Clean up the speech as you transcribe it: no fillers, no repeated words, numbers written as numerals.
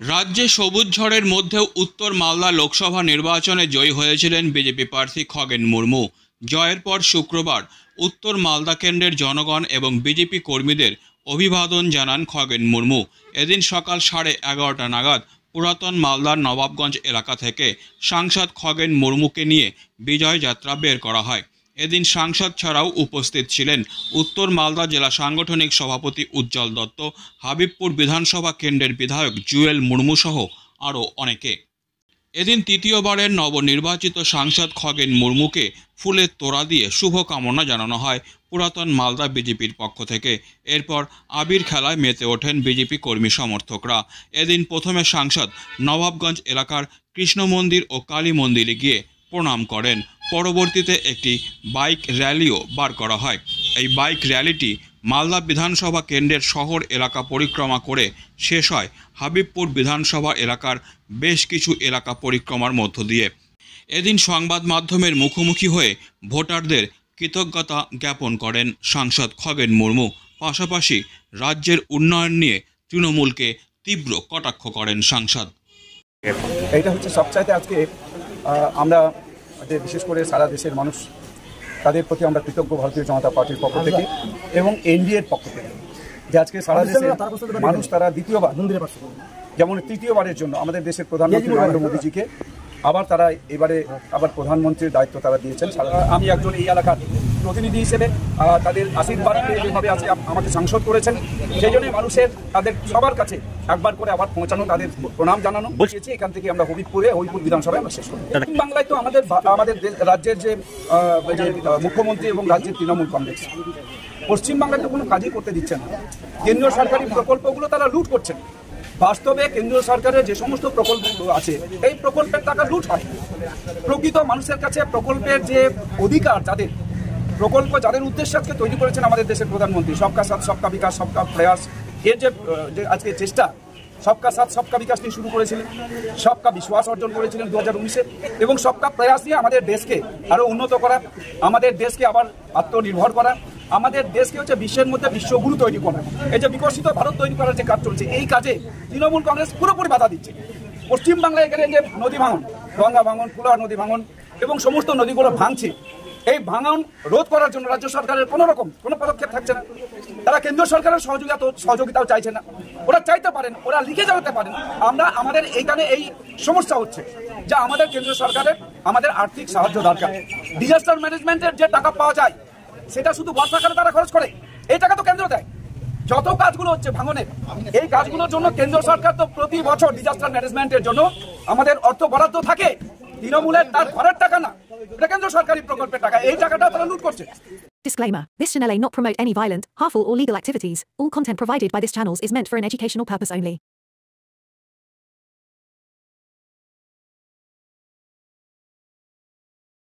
রাজ্যে সবুজ ঝড়ের মধ্যেও উত্তর মালদা লোকসভা নির্বাচনে জয়ী হয়েছিলেন বিজেপি প্রার্থী খগেন মুর্মু। জয়ের পর শুক্রবার উত্তর মালদা কেন্দ্রের জনগণ এবং বিজেপি কর্মীদের অভিবাদন জানান খগেন মুর্মু। এদিন সকাল 11:30 নাগাদ পুরাতন মালদার নবাবগঞ্জ এলাকা থেকে সাংসদ খগেন মুর্মুকে নিয়ে বিজয় যাত্রা বের করা হয়। এদিন সাংসদ ছাড়াও উপস্থিত ছিলেন উত্তর মালদা জেলা সাংগঠনিক সভাপতি উজ্জ্বল দত্ত, হাবিবপুর বিধানসভা কেন্দ্রের বিধায়ক জুয়েল মুর্মু সহ আরও অনেকে। এদিন তৃতীয়বারের নবনির্বাচিত সাংসদ খগেন মুর্মুকে ফুলের তোড়া দিয়ে শুভকামনা জানানো হয় পুরাতন মালদা বিজেপির পক্ষ থেকে। এরপর আবির খেলায় মেতে ওঠেন বিজেপি কর্মী সমর্থকরা। এদিন প্রথমে সাংসদ নবাবগঞ্জ এলাকার কৃষ্ণ মন্দির ও কালী মন্দিরে গিয়ে প্রণাম করেন। পরবর্তীতে একটি বাইক র্যালিও বার করা হয়। এই বাইক র্যালিটি মালদা বিধানসভা কেন্দ্রের শহর এলাকা পরিক্রমা করে শেষ হয় হাবিবপুর বিধানসভা এলাকার বেশ কিছু এলাকা পরিক্রমার মধ্য দিয়ে। এদিন সংবাদ মাধ্যমের মুখোমুখি হয়ে ভোটারদের কৃতজ্ঞতা জ্ঞাপন করেন সাংসদ খগেন মুর্মু। পাশাপাশি রাজ্যের উন্নয়ন নিয়ে তৃণমূলকে তীব্র কটাক্ষ করেন সাংসদ। এইটা হচ্ছে সবচাইতে আজকে আমরা বিশেষ করে সারা দেশের মানুষ তাদের প্রতি আমরা কৃতজ্ঞ ভারতীয় জনতা পার্টির পক্ষ থেকে এবং এনডিএর পক্ষ থেকে, যে আজকে সারা দেশের মানুষ তারা দ্বিতীয়বার যেমন তৃতীয়বারের জন্য আমাদের দেশের প্রধানমন্ত্রী নরেন্দ্র মোদীজিকে তারা এবারে প্রধানমন্ত্রীর দায়িত্ব তারা দিয়েছেন। আমি একজন এই এলাকার প্রতিনিধি হিসেবে তাদের আশীর্বাদ পেয়ে যেভাবে আজকে আমাকে সাংসদ করেছেন, সেই জন্যই মানুষের তাদের সবার কাছে একবার করে আবার পৌঁছানো, তাদের প্রণাম জানানো বসেছি। এখান থেকে আমরা হবিবপুর বিধানসভায় আমরা শেষ করি। বাংলায় তো আমাদের রাজ্যের যে মুখ্যমন্ত্রী এবং রাজ্যের তৃণমূল কংগ্রেস পশ্চিমবাংলায় তো কোনো কাজই করতে দিচ্ছে না। কেন্দ্রীয় সরকারি প্রকল্পগুলো তারা লুট করছেন। বাস্তবে কেন্দ্রীয় সরকারের যে সমস্ত প্রকল্প আছে এই প্রকল্পের টাকা লুট হয়। প্রকৃত মানুষের কাছে প্রকল্পের যে অধিকার, যাদের উদ্দেশ্যে আজকে তৈরি করেছেন আমাদের দেশের প্রধানমন্ত্রী, সবকা সাথ সবকা বিকাশ সবকা প্রয়াস, এর যে আজকে চেষ্টা, সবকা সাথ সবকা বিকাশ নিয়ে শুরু করেছিলেন, সবকা বিশ্বাস অর্জন করেছিলেন 2019-এ, এবং সবকা প্রয়াস নিয়ে আমাদের দেশকে আরও উন্নত করা, আমাদের দেশকে আবার আত্মনির্ভর করা, আমাদের দেশকে হচ্ছে বিশ্বের মধ্যে বিশ্বগুরু তৈরি করা, এই যে বিকশিত ভারত তৈরি করার যে কাজ চলছে, এই কাজে তৃণমূল কংগ্রেস পুরোপুরি বাধা দিচ্ছে। পশ্চিমবাংলায় এখানে যে নদী ভাঙন, গঙ্গা ভাঙন, ফুলা নদী ভাঙন এবং সমস্ত নদীগুলো ভাঙছে, এই ভাঙন রোধ করার জন্য রাজ্য সরকারের কোনো পদক্ষেপ থাকছে না। তারা কেন্দ্র সরকারের সহযোগিতাও চাইছে না। ওরা চাইতে পারেন, ওরা লিখে জানাতে পারেন, আমাদের এইখানে এই সমস্যা হচ্ছে যে আমাদের কেন্দ্র সরকারের আমাদের আর্থিক সাহায্য দরকার। ডিজাস্টার ম্যানেজমেন্টের যে টাকা পাওয়া যায় সেটা শুধু বর্ষাকালে তারা খরচ করে, এই টাকা তো কেন্দ্র দেয়। যত কাজগুলো হচ্ছে ভাঙনের, এই কাজগুলোর জন্য কেন্দ্র সরকার তো প্রতি বছর ডিজাস্টার ম্যানেজমেন্টের জন্য আমাদের অর্থ বরাদ্দ থাকে। তৃণমূলের তার ঘরের টাকা না, এটা কেন্দ্র সরকারি প্রকল্পের টাকা, এই টাকাটা তারা লুট করছে। Disclaimer. This channel may not promote any violent, harmful or legal activities. All content provided by this channel is meant for an educational purpose only.